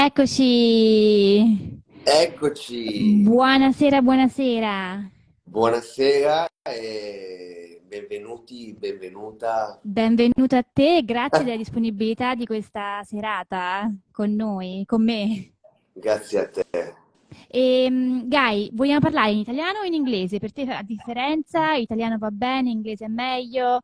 Eccoci! Eccoci, Buonasera, buonasera. buonasera e benvenuti, benvenuta. Benvenuto a te, grazie della disponibilità di questa serata con noi, con me. Grazie a te. Gai, vogliamo parlare in italiano o in inglese? Per te fa differenza? Italiano va bene, inglese è meglio?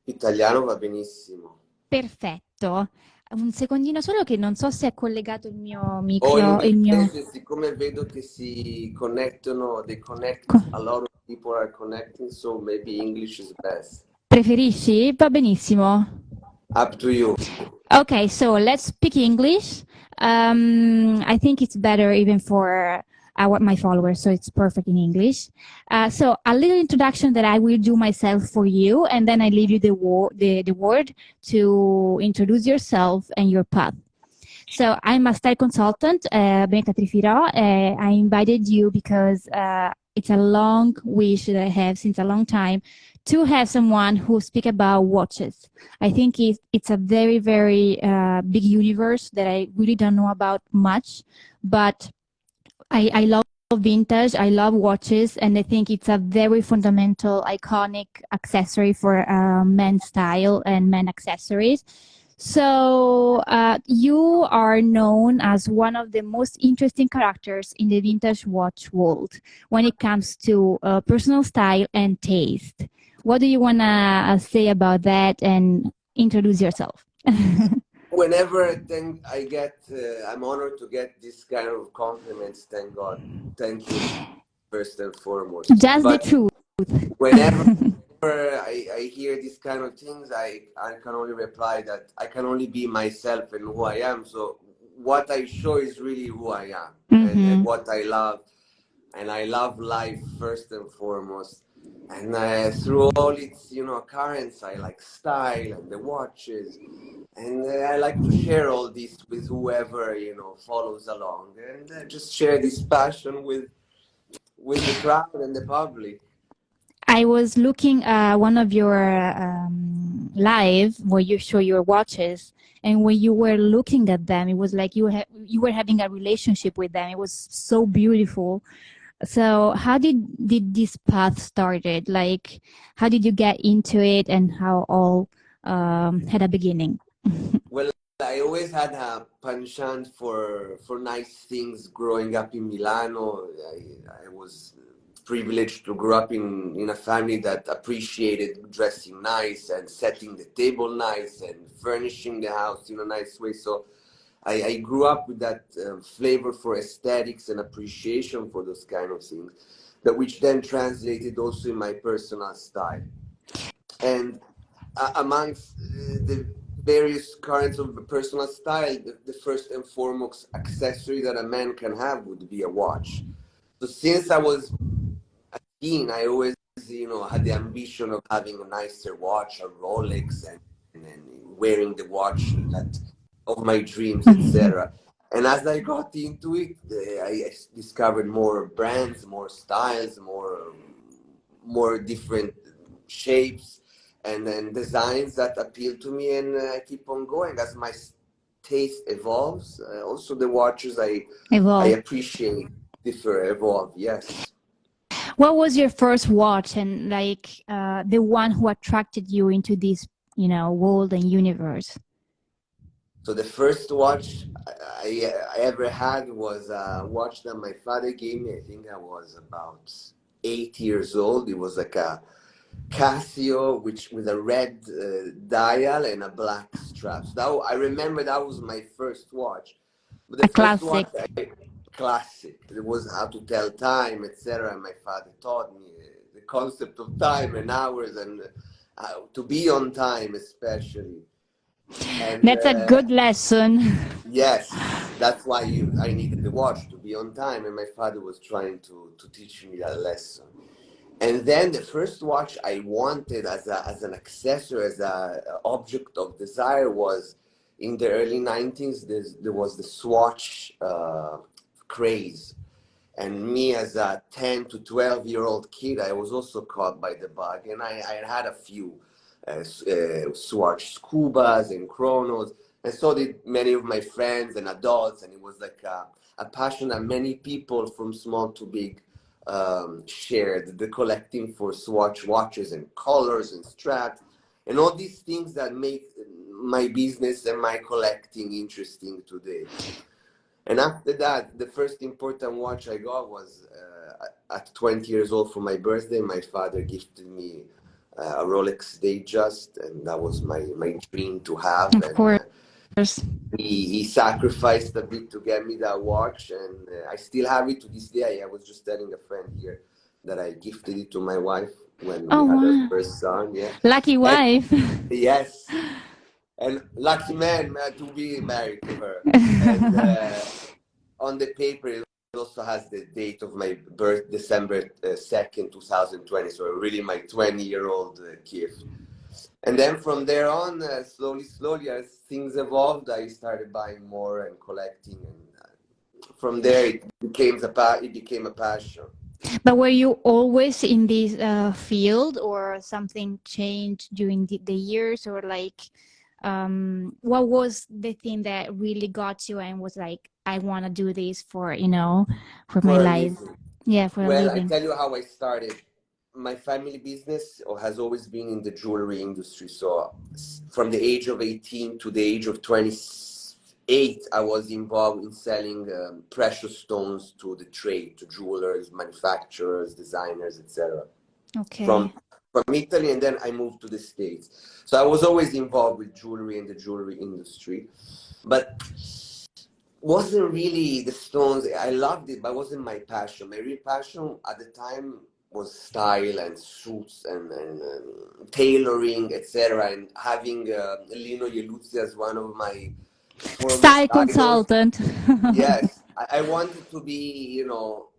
Italiano va benissimo. Perfetto. Un secondino solo che non so se è collegato il mio O micro, il mio... inglese, siccome vedo che si connettono, they connect, co- a lot of people are connecting, so maybe English is best. Preferisci? Va benissimo. Up to you. Okay, so let's speak English. I think it's better even for my followers, so it's perfect in English. So a little introduction that I will do myself for you, and then I leave you the word to introduce yourself and your path. So I'm a style consultant, Benetta Trifiro. I invited you because it's a long wish that I have since a long time to have someone who speak about watches. I think it's a very, very big universe that I really don't know about much, but I love vintage, I love watches, and I think it's a very fundamental, iconic accessory for men's style and men accessories. So you are known as one of the most interesting characters in the vintage watch world when it comes to personal style and taste. What do you want to say about that and introduce yourself? Whenever then I get, I'm honored to get this kind of compliments, thank God. Thank you, first and foremost. Just the But truth. whenever I hear these kind of things, I can only reply that I can only be myself and who I am. So what I show is really who I am and what I love. And I love life first and foremost. And through all its, currents, I like style and the watches. And I like to share all this with whoever, follows along. And just share this passion with the crowd and the public. I was looking at one of your live where you show your watches, and when you were looking at them, it was like you were having a relationship with them. It was so beautiful. So how did this path started? Like, how did you get into it, and how all had a beginning? Well, I always had a penchant for nice things growing up in Milano. I was privileged to grow up in a family that appreciated dressing nice and setting the table nice and furnishing the house in a nice way. So I grew up with that flavor for aesthetics and appreciation for those kind of things, that which then translated also in my personal style. And amongst the various currents of personal style, the first and foremost accessory that a man can have would be a watch. So since I was a teen, I always, had the ambition of having a nicer watch, a Rolex, and wearing the watch that of my dreams, etc. And as I got into it, I discovered more brands, more styles, more different shapes and then designs that appeal to me, and I keep on going as my taste evolves. Also, the watches I appreciate differ, evolve. Yes. What was your first watch, and like the one who attracted you into this, world and universe? So the first watch I ever had was a watch that my father gave me. I think I was about 8 years old. It was like a Casio, which with a red dial and a black strap. So that, I remember that was my first watch. But the A first classic. watch, classic. It was how to tell time, etc. My father taught me the concept of time and hours and to be on time, especially. And That's a good lesson. yes, that's why I needed the watch to be on time, and my father was trying to teach me that lesson. And then the first watch I wanted as an accessory, as an object of desire, was in the early 90s. There was the Swatch craze. And me as a 10 to 12-year-old kid, I was also caught by the bug. And I had a few Swatch Scubas and Chronos And so did many of my friends and adults, and it was like a passion that many people from small to big shared, the collecting for Swatch watches and colors and straps and all these things that make my business and my collecting interesting today. And after that, the first important watch I got was at 20 years old for my birthday. My father gifted me a Rolex Datejust, and that was my dream to have. Of course. He sacrificed a bit to get me that watch, and I still have it to this day. I was just telling a friend here that I gifted it to my wife when we had our first son. Yeah, lucky wife. Yes, and lucky man to be married to her. And on the paper, it also has the date of my birth, December 2nd, 2020. So really my 20-year-old gift. And then from there on, slowly, as things evolved, I started buying more and collecting. And from there, it became a passion. But were you always in this field, or something changed during the years, or like, what was the thing that really got you and was like, I want to do this for my life? Yeah, for a living. I tell you how I started. My family business has always been in the jewelry industry. So from the age of 18 to the age of 28, I was involved in selling precious stones to the trade, to jewelers, manufacturers, designers, etc. Okay. From Italy, and then I moved to the States. So I was always involved with jewelry and the jewelry industry, but wasn't really the stones. I loved it, but it wasn't my passion. My real passion at the time was style and suits and tailoring, etc. And having Lino Yeluzzi as one of my style consultant. Yes, I wanted to be,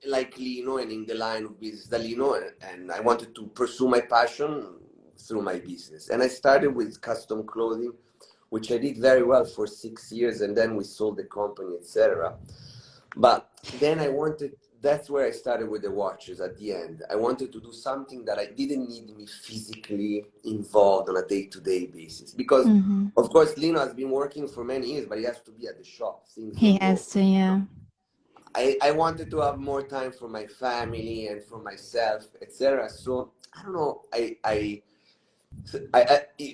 like Lino and in the line of business that Lino, and I wanted to pursue my passion through my business. And I started with custom clothing, which I did very well for 6 years, and then we sold the company, etc. But then that's where I started with the watches at the end. I wanted to do something that I didn't need me physically involved on a day-to-day basis. Because, of course, Lino has been working for many years, but he has to be at the shop. He has to, yeah. I wanted to have more time for my family and for myself, etc. So, I don't know, I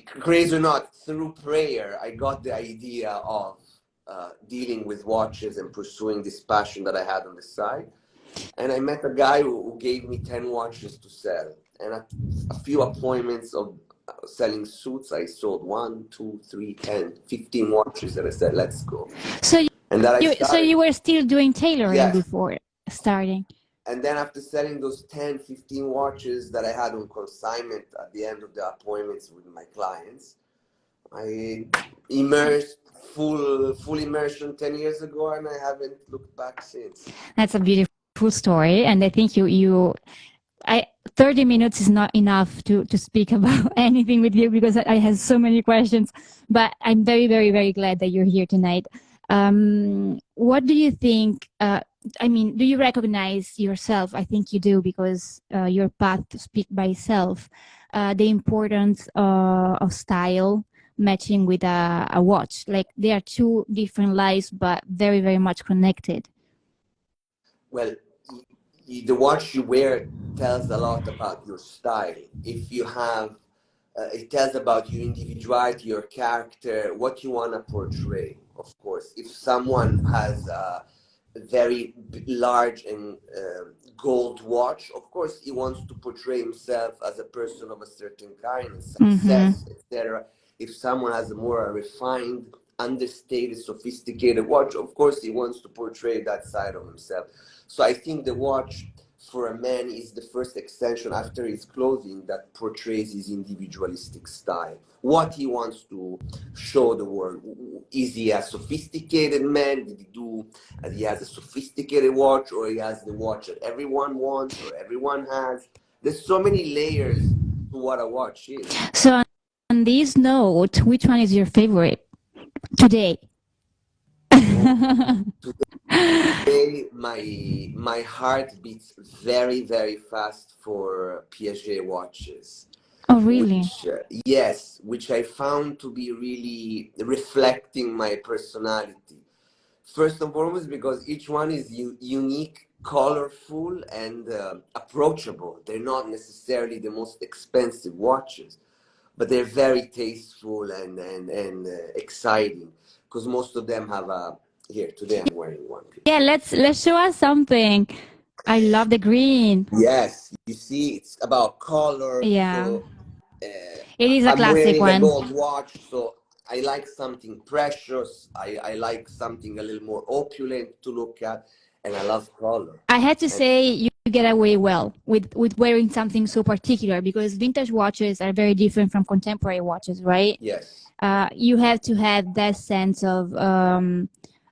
crazy or not, through prayer, I got the idea of dealing with watches and pursuing this passion that I had on the side. And I met a guy who gave me 10 watches to sell. And at a few appointments of selling suits, I sold 1, 2, 3, 10, 15 watches. And I said, let's go. So you were still doing tailoring Yes. before starting? And then after selling those 10, 15 watches that I had on consignment at the end of the appointments with my clients, I immersed, full immersion 10 years ago, and I haven't looked back since. That's a beautiful story. And I think 30 minutes is not enough to speak about anything with you, because I have so many questions. But I'm very, very, very glad that you're here tonight. What do you think? Do you recognize yourself? I think you do, because your path speaks by itself. The importance of style matching with a watch. Like, they are two different lives, but very, very much connected. Well, the watch you wear tells a lot about your style. If you have, it tells about your individuality, your character, what you want to portray, of course. If someone has a very large and gold watch, of course, he wants to portray himself as a person of a certain kind, success, etc. If someone has a more refined, understated, sophisticated watch, of course, he wants to portray that side of himself. So I think the watch for a man is the first extension after his clothing that portrays his individualistic style. What he wants to show the world. Is he a sophisticated man? Did he has a sophisticated watch, or he has the watch that everyone wants or everyone has? There's so many layers to what a watch is. So on this note, which one is your favorite today? Today, my heart beats very, very fast for Piaget watches. Oh, really? which yes, which I found to be really reflecting my personality. First and foremost, because each one is unique, colorful, and approachable. They're not necessarily the most expensive watches, but they're very tasteful and exciting. Because most of them have a here today. I'm wearing one. Yeah, let's show us something. I love the green. Yes, you see, it's about color. Yeah, So it is a I'm classic wearing a one. gold watch, so I like something precious. I like something a little more opulent to look at, and I love color. I had to And say you get away well with wearing something so particular because vintage watches are very different from contemporary watches, right? yes, You have to have that sense of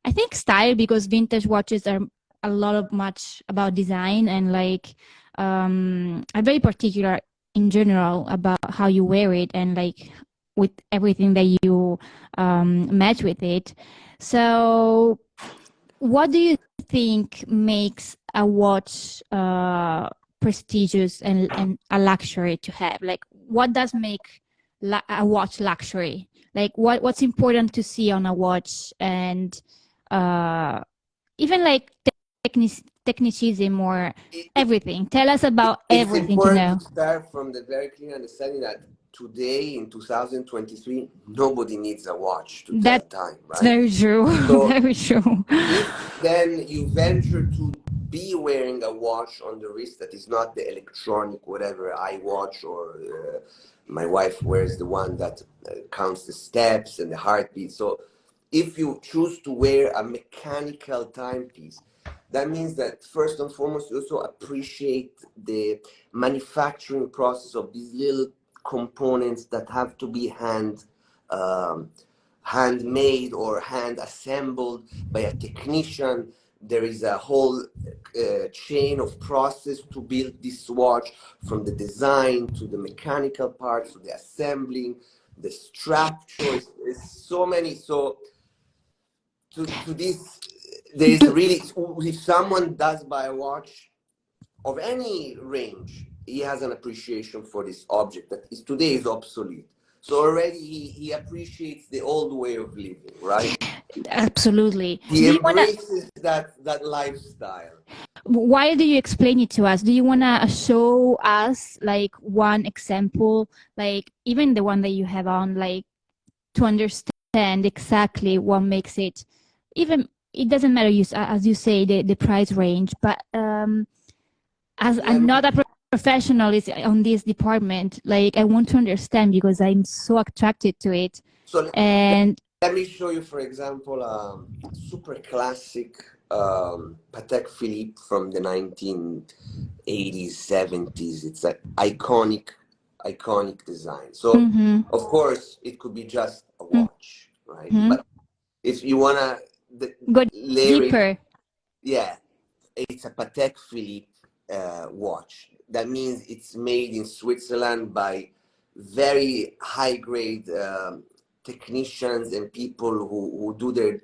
I think style because vintage watches are a lot of much about design and like are very particular in general about how you wear it and like with everything that you match with it. So what do you think makes a watch prestigious and a luxury to have? Like, what does make a watch luxury? Like, what's important to see on a watch, and even like technicism or it, everything. Tell us about it's everything to important know. to start from the very clear understanding that today in 2023, nobody needs a watch to tell That's time, right? very true. So Very true. if then you venture to be wearing a watch on the wrist that is not the electronic whatever iWatch, or my wife wears the one that counts the steps and the heartbeat. So if you choose to wear a mechanical timepiece, that means that first and foremost you also appreciate the manufacturing process of these little components that have to be handmade or hand assembled by a technician. There is a whole chain of process to build this watch, from the design to the mechanical parts to the assembling, the strap choice. There's so many. So to this, there is Do, really, if someone does buy a watch of any range, he has an appreciation for this object that is today is obsolete. So already he appreciates the old way of living, right? absolutely. He Do you wanna? embraces that lifestyle. Why do you explain it to us? Do you wanna show us like one example, like even the one that you have on, like to understand exactly what makes it? Even it doesn't matter, as you say, the price range, but as Let I'm me, not a professional is on this department, like I want to understand because I'm so attracted to it, so and let me show you, for example, super classic Patek Philippe from the 1980s, 70s. It's an iconic design. So, mm-hmm, of course, it could be just a watch, right? mm-hmm. But if you wanna Go layer it, deeper. yeah, it's a Patek Philippe watch. That means it's made in Switzerland by very high grade technicians and people who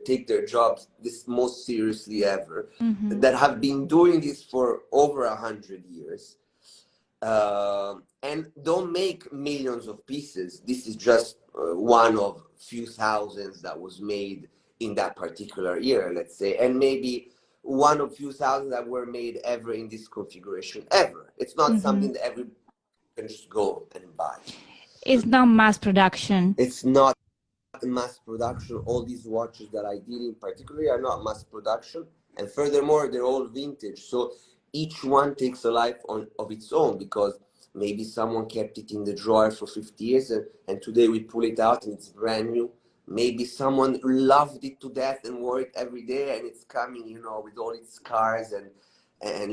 take their jobs this most seriously ever, Mm-hmm. that have been doing this for over 100 years, and don't make millions of pieces. This is just one of few thousands that was made in that particular year, let's say, and maybe one of few thousand that were made ever in this configuration ever. It's not Mm-hmm. something that everybody can just go and buy. It's not mass production. It's not mass production. All these watches that I deal in particularly are not mass production, and furthermore they're all vintage, so each one takes a life of its own, because maybe someone kept it in the drawer for 50 years, and today we pull it out and it's brand new. Maybe someone loved it to death and wore it every day, and it's coming, with all its scars and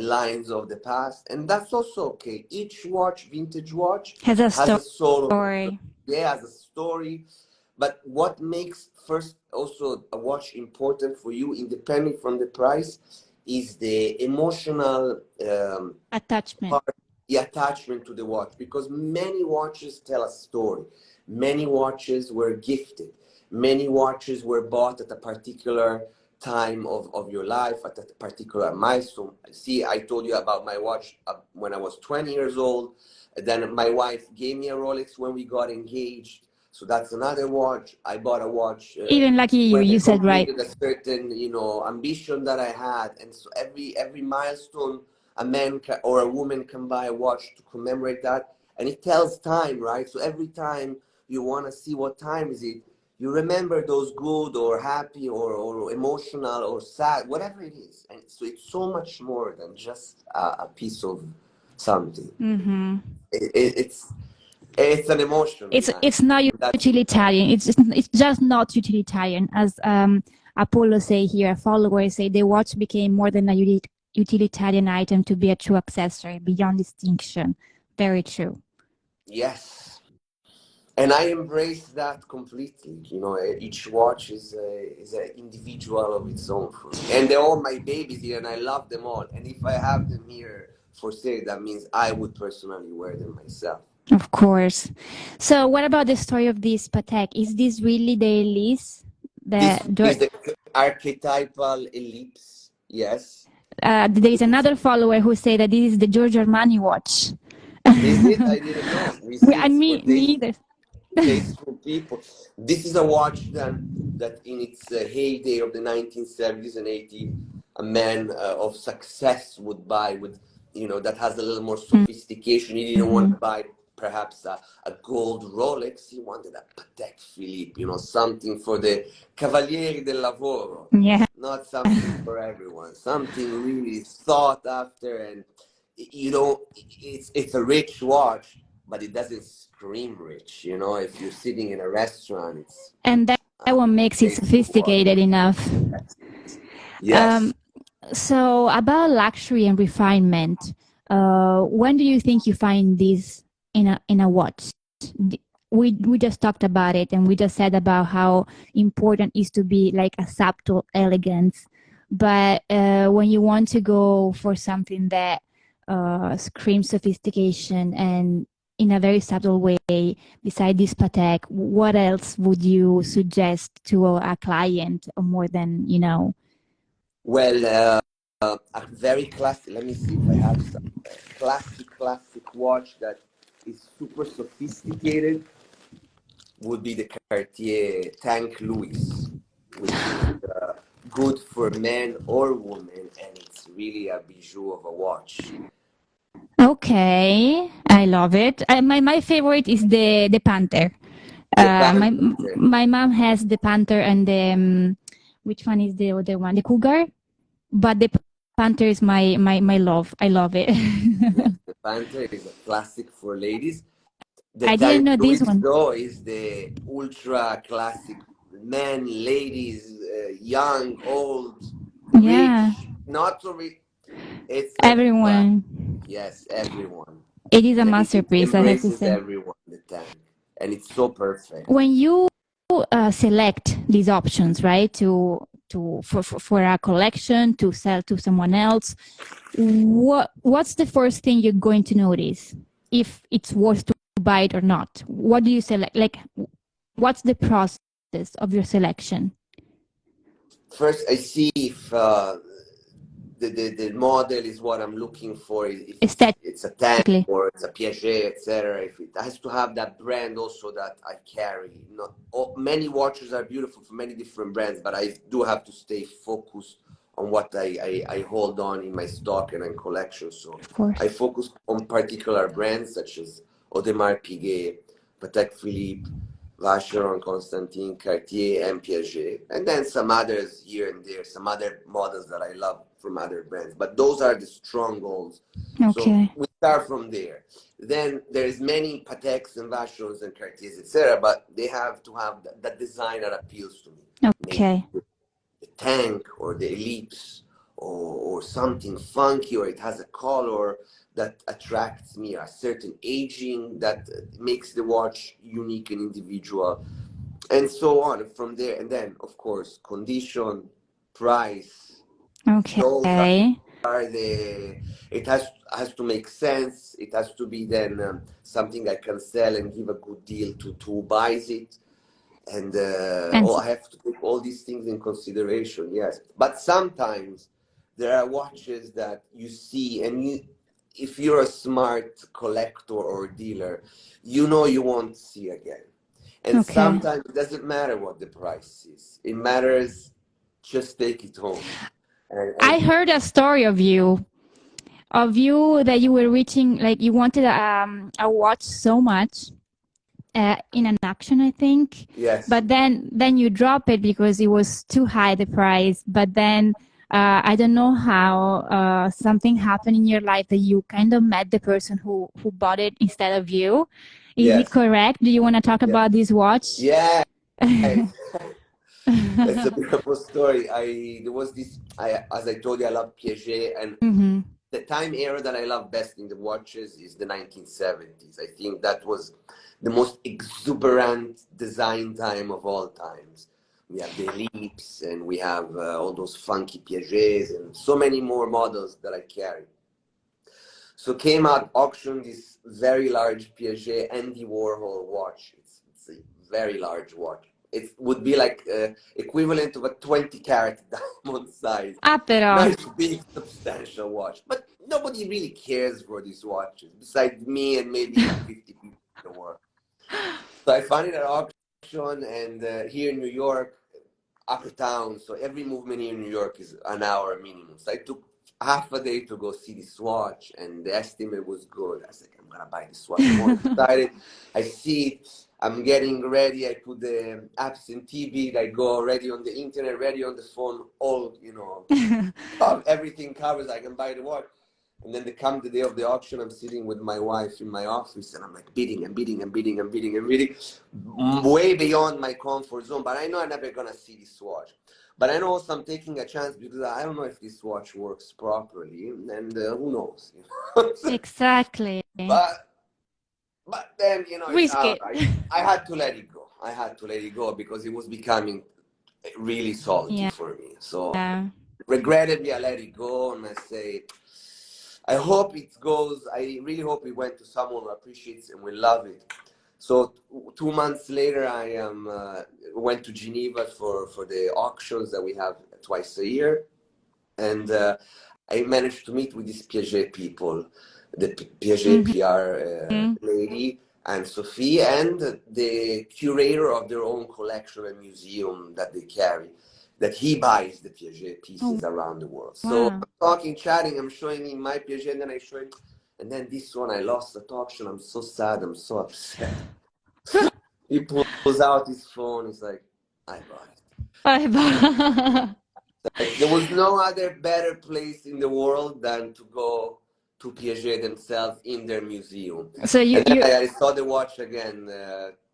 lines of the past, and that's also okay. Each watch, vintage watch, Has a has a soul of it. story. Yeah, has a story. But what makes first also a watch important for you, independent from the price, is the emotional Attachment. part, the attachment to the watch. Because many watches tell a story. Many watches were gifted. Many watches were bought at a particular time of your life, at a particular milestone. See, I told you about my watch when I was 20 years old. Then my wife gave me a Rolex when we got engaged. So that's another watch. I bought a watch Even lucky you, when I you said right. completed a certain, ambition that I had. And so every milestone, a man or a woman can buy a watch to commemorate that. And it tells time, right? So every time you want to see what time is it, you remember those good or happy or emotional or sad, whatever it is. And so it's so much more than just a piece of something. Mm-hmm. It's an emotion behind It's not it. That's utilitarian. It's just not utilitarian. As Apollo say here, followers say the watch became more than a utilitarian item to be a true accessory beyond distinction. Very true. yes, and I embrace that completely. Each watch is an individual of its own for me, and they're all my babies here, and I love them all. And if I have them here for sale, that means I would personally wear them myself. Of course. So, what about the story of this Patek? Is this really the Elise? This is the archetypal ellipse. Yes. There is another follower who say that this is the Giorgio Armani watch. Is it? I didn't know. We see And it's me for either. tasteful people. This is a watch that in its heyday of the 1970s and 80s, a man of success would buy that has a little more sophistication. He didn't want to buy perhaps a gold Rolex. He wanted a Patek Philippe, something for the Cavalieri del Lavoro. Yeah. Not something for everyone. Something really thought after, and it's a rich watch, but it doesn't scream rich. If you're sitting in a restaurant, it's And that one makes it sophisticated enough. Yes. So about luxury and refinement, when do you think you find this in a watch? We just talked about it, and we just said about how important it is to be like a subtle elegance. But when you want to go for something that screams sophistication and in a very subtle way, beside this Patek, what else would you suggest to a client, or more than Well, a very classic. Let me see if I have some classic watch that is super sophisticated. Would be the Cartier Tank Louis, which is good for men or women, and it's really a bijou of a watch. Okay, I love it. My favorite is the Panther. The My Panther. my mom has the Panther and the which one is the other one? The Cougar, but the Panther is my love. I love it. Yes, the Panther is a classic for ladies. The I didn't Tank know Louis, this one. though, is the ultra classic. Men, ladies, young, old, Yeah, rich, not so rich. It's classic. everyone. Yes, everyone. It is a And it masterpiece, I have to embraces say. everyone, the tank. And it's so perfect. When you select these options, right, for a collection to sell to someone else, what's the first thing you're going to notice if it's worth to buy it or not? What do you select? Like, what's the process of your selection? First, I see if the model is what I'm looking for. If it's a tank or it's a Piaget, etc. If it has to have that brand also that I carry. Many watches are beautiful for many different brands, but I do have to stay focused on what I hold on in my stock and in collection. So I focus on particular brands such as Audemars Piguet, Patek Philippe, Vacheron, Constantin, Cartier, and Piaget, and then some others here and there, some other models that I love from other brands. But those are the strongholds. Okay. So we start from there. Then there's many Pateks and Vacherons and Cartiers, etc. But they have to have that design that appeals to me. Okay. Maybe the tank or the ellipse or something funky, or it has a color that attracts me, a certain aging that makes the watch unique and individual, and so on from there. And then, of course, condition, price. Okay. Those are the. It has to make sense. It has to be then something I can sell and give a good deal to who buys it. And I have to take all these things in consideration. Yes, but sometimes there are watches that you see and if you're a smart collector or dealer, you know you won't see again. And Okay. sometimes it doesn't matter what the price is. It matters just take it home. I heard a story of you that you were reaching, like you wanted a watch so much in an auction, I think. Yes. But then you drop it because it was too high, the price. But then I don't know how something happened in your life that you kind of met the person who bought it instead of you. Is it Yes. correct? Do you want to talk about this watch? Yeah. It's a beautiful story. There was this, as I told you, I love Piaget, and Mm-hmm. the time era that I love best in the watches is the 1970s. I think that was the most exuberant design time of all times. We have the Ellipse, and we have all those funky Piagets, and so many more models that I carry. So came out auction this very large Piaget Andy Warhol watch. It's a very large watch. It would be like equivalent of a 20-carat diamond size. Ah, però. Nice, big, substantial watch. But nobody really cares for these watches, besides me and maybe 50 people in the world. So I found it at auction, and here in New York, uptown, so every movement here in New York is an hour minimum. So I took half a day to go see this watch, and the estimate was good. I was like, I'm gonna buy this watch. I'm all excited. I see it. I'm getting ready. I put the absentee bid. I go already on the internet, ready on the phone. All everything covers. I can buy the watch. And then come the day of the auction, I'm sitting with my wife in my office, and I'm like bidding and bidding and bidding and bidding and bidding, way beyond my comfort zone. But I know I'm never gonna see this watch. But I know also I'm taking a chance because I don't know if this watch works properly, and who knows? Exactly. But then Risky. I had to let it go. I had to let it go because it was becoming really salty for me. So regrettably, I let it go, and I say, I hope it goes. I really hope it went to someone who appreciates and will love it. So 2 months later, I went to Geneva for the auctions that we have twice a year, and I managed to meet with these Piaget people, the Piaget PR lady and Sophie, and the curator of their own collection and museum that they carry, that he buys the Piaget pieces around the world. So I'm talking, chatting, I'm showing him my Piaget, and then I show him, and then this one I lost at auction. I'm so sad, I'm so upset. He pulls out his phone, he's like, I bought it. Like, there was no other better place in the world than to go to Piaget themselves in their museum. So I saw the watch again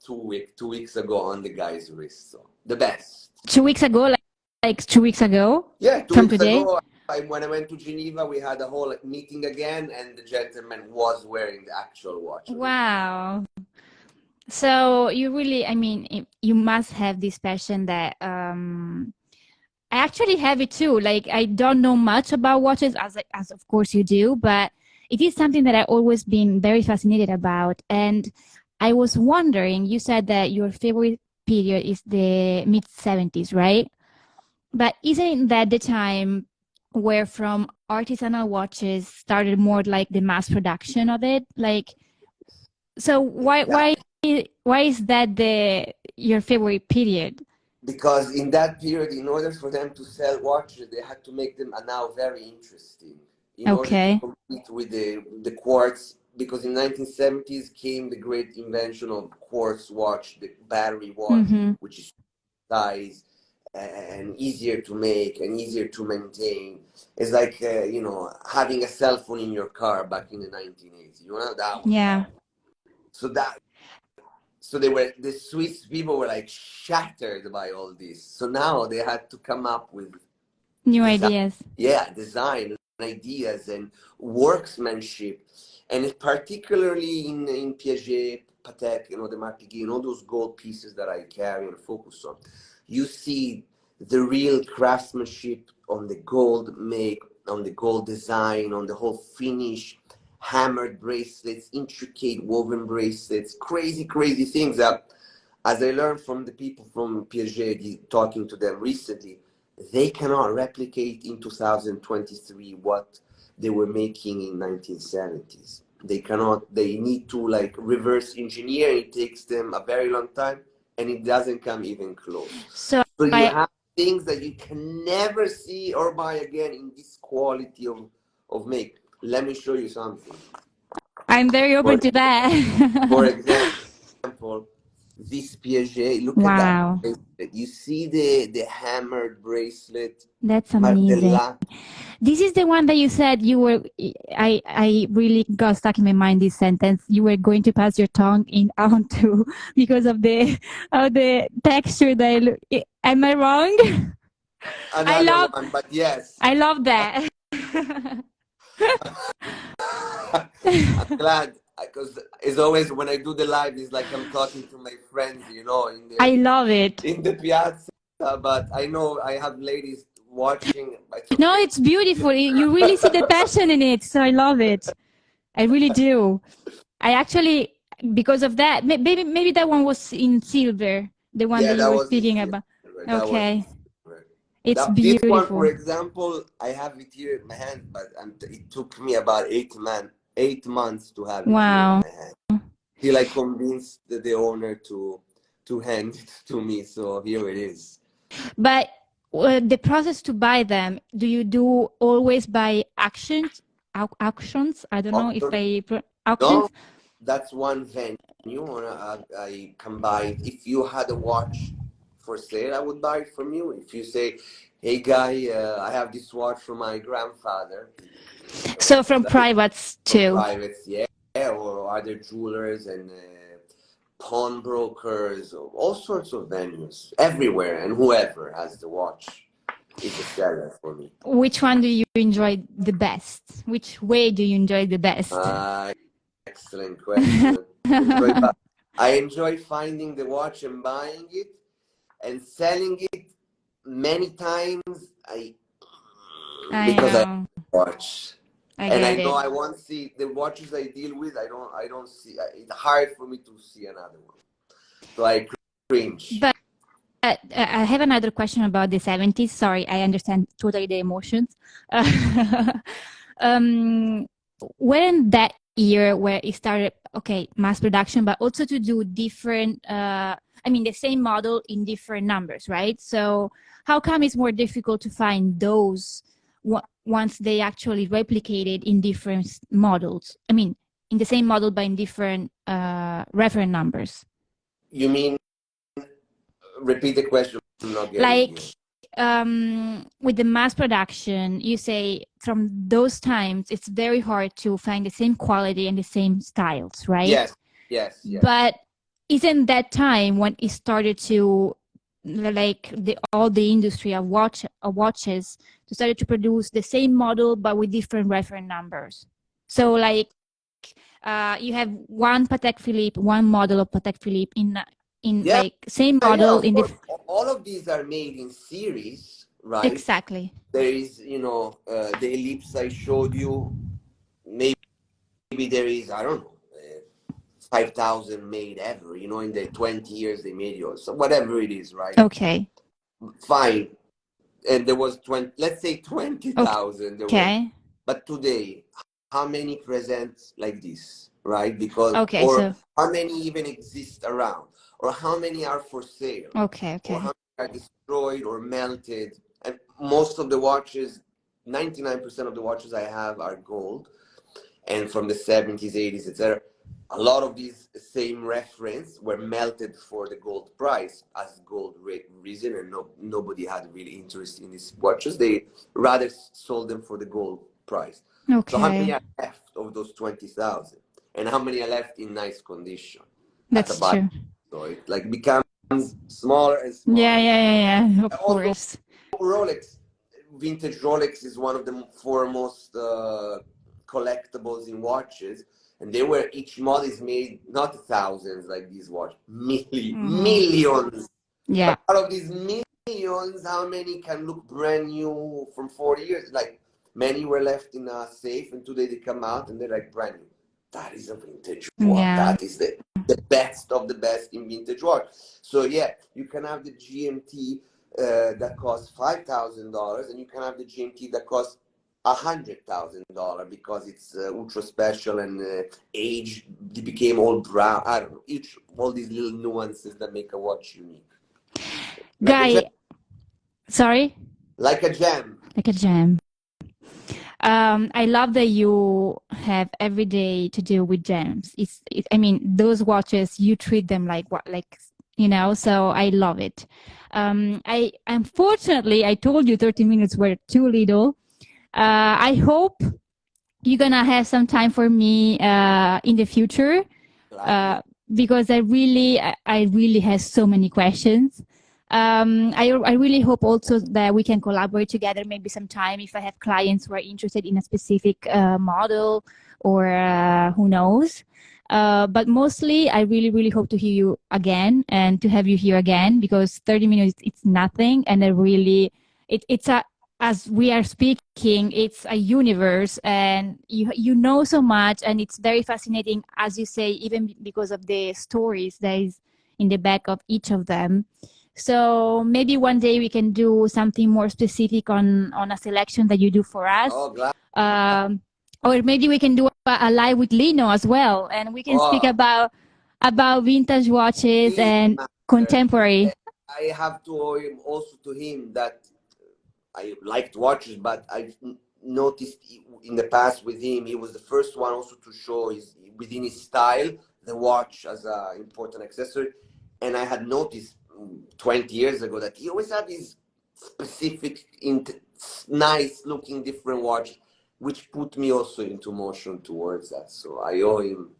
2 weeks ago on the guy's wrist. So the best. 2 weeks ago, like 2 weeks ago? Yeah, 2 from weeks today? ago. When I went to Geneva, we had a whole meeting again, and the gentleman was wearing the actual watch. Wow. So you really, I mean, you must have this passion that I actually have it too. Like, I don't know much about watches, as of course you do, but it is something that I've always been very fascinated about. And I was wondering, you said that your favorite period is the mid-70s, right? But isn't that the time where from artisanal watches started more like the mass production of it? Like, so why is that your favorite period? Because in that period, in order for them to sell watches, they had to make them now very interesting. In order to compete with the quartz, because in 1970s came the great invention of quartz watch, the battery watch, which is size and easier to make and easier to maintain. It's like having a cell phone in your car back in the 1980s. You know that was hard. So the Swiss people were like shattered by all this. So now they had to come up with new ideas. Yeah, design ideas and workmanship, and particularly in Piaget, Patek, the Marquis, all those gold pieces that I carry and focus on. You see the real craftsmanship on the gold make, on the gold design, on the whole finish. Hammered bracelets, intricate woven bracelets, crazy things that, as I learned from the people from Piaget, talking to them recently, they cannot replicate in 2023 what they were making in 1970s. They need to like reverse engineer. It takes them a very long time, and it doesn't come even close. So you have things that you can never see or buy again in this quality of make. Let me show you something. I'm very open to that. For example, this Piaget, look at that bracelet. You see the hammered bracelet? That's amazing. This is the one that you said you were, I really got stuck in my mind, this sentence. You were going to pass your tongue in onto because of the texture that am I wrong? Another one, but yes. I love that. I'm glad, because it's always when I do the live, it's like I'm talking to my friends, you know. I love it. In the piazza, but I know I have ladies watching. Okay. No, it's beautiful. You really see the passion in it, so I love it. I really do. I actually, because of that, maybe that one was in silver, the one that you were speaking about. Okay. It's beautiful. This one, for example, I have it here in my hand, but it took me about 8 months to have it here in my hand. Till I convinced the owner to hand it to me. So here it is. But the process to buy them, do you do always by auctions? I don't know if auctions. No, that's one venue. I can buy it. If you had a watch for sale, I would buy it from you. If you say, hey Guy, I have this watch from my grandfather. So from privates too. Privates, yeah, or other jewelers and pawnbrokers, all sorts of venues, everywhere, and whoever has the watch is a seller for me. Which one do you enjoy the best? Which way do you enjoy the best? Excellent question. I enjoy finding the watch and buying it, and selling it many times. Because I watch. I know I won't see the watches I deal with. I don't see. It's hard for me to see another one, so I cringe. But I have another question about the 70s. Sorry, I understand totally the emotions. When that year where it started, okay, mass production, but also to do different. I mean, the same model in different numbers, right? So how come it's more difficult to find those once they actually replicated in different models? I mean, in the same model, but in different reference numbers. You mean, repeat the question. Like with the mass production, you say from those times, it's very hard to find the same quality and the same styles, right? Yes. But isn't that time when it started to, like all the industry of watches to started to produce the same model but with different reference numbers? So like you have one Patek Philippe, one model of Patek Philippe in like same model in the. All of these are made in series, right? Exactly. There is, the ellipse I showed you. Maybe there is, I don't know, 5,000 made ever, in the 20 years they made yours. So whatever it is, right? Okay. Fine. And there was let's say 20,000. Okay. But today, how many present like this, right? Because so how many even exist around, or how many are for sale? Okay. Or how many are destroyed or melted? And most of the watches, 99% of the watches I have are gold, and from the 70s, 80s, etc. A lot of these same reference were melted for the gold price as gold reason, and nobody had really interest in these watches. They rather sold them for the gold price. Okay. So how many are left of those 20,000, and how many are left in nice condition? That's true. So it like becomes smaller and smaller. Yeah. Of course. Rolex, vintage Rolex is one of the foremost collectibles in watches. And they were, each model is made not thousands like these watches, millions. Yeah. But out of these millions, how many can look brand new from 40 years? Like many were left in a safe, and today they come out and they're like brand new. That is a vintage watch. Yeah. That is the best of the best in vintage watch. So yeah, you can have the GMT that costs $5,000, and you can have the GMT that costs $100,000 because it's ultra special and age. They became all brown. I don't know. All these little nuances that make a watch unique. Guy, sorry? Like a gem. Like a gem. I love that you have every day to deal with gems. I mean, those watches, you treat them like what, like, you know, so I love it. Unfortunately, I told you 30 minutes were too little. I hope you're gonna have some time for me in the future, because I really have so many questions. I really hope also that we can collaborate together maybe sometime if I have clients who are interested in a specific model, or who knows. But mostly, I really hope to hear you again and to have you here again, because 30 minutes, it's nothing. And it's as we are speaking, it's a universe, and you know so much, and it's very fascinating, as you say, even because of the stories that is in the back of each of them. So maybe one day we can do something more specific on a selection that you do for us. Oh, glad. Or maybe we can do a live with Lino as well, and we can speak about vintage watches and contemporary. I have to owe him also to him that I liked watches, but I've noticed in the past with him, he was the first one also to show within his style the watch as an important accessory. And I had noticed 20 years ago that he always had these specific, nice looking different watches, which put me also into motion towards that. So I owe him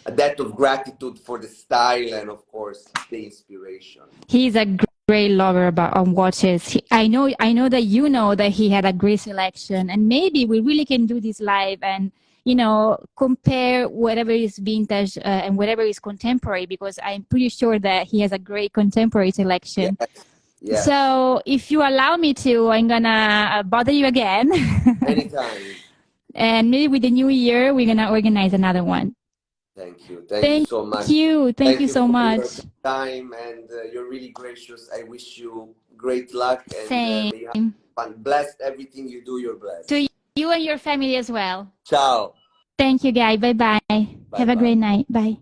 a debt of gratitude for the style and, of course, the inspiration. He's a great lover on watches. I know that you know that he had a great selection, and maybe we really can do this live and, you know, compare whatever is vintage and whatever is contemporary, because I'm pretty sure that he has a great contemporary selection. Yes. So if you allow me to, I'm gonna bother you again. Anytime. And maybe with the new year, we're gonna organize another one. Thank you. Thank you so much. Thank you so much. For your time, and you're really gracious. I wish you great luck, and Same. may you have fun. Blessed everything you do. You're blessed. To you and your family as well. Ciao. Thank you, Guy. Bye-bye. Have a great night. Bye.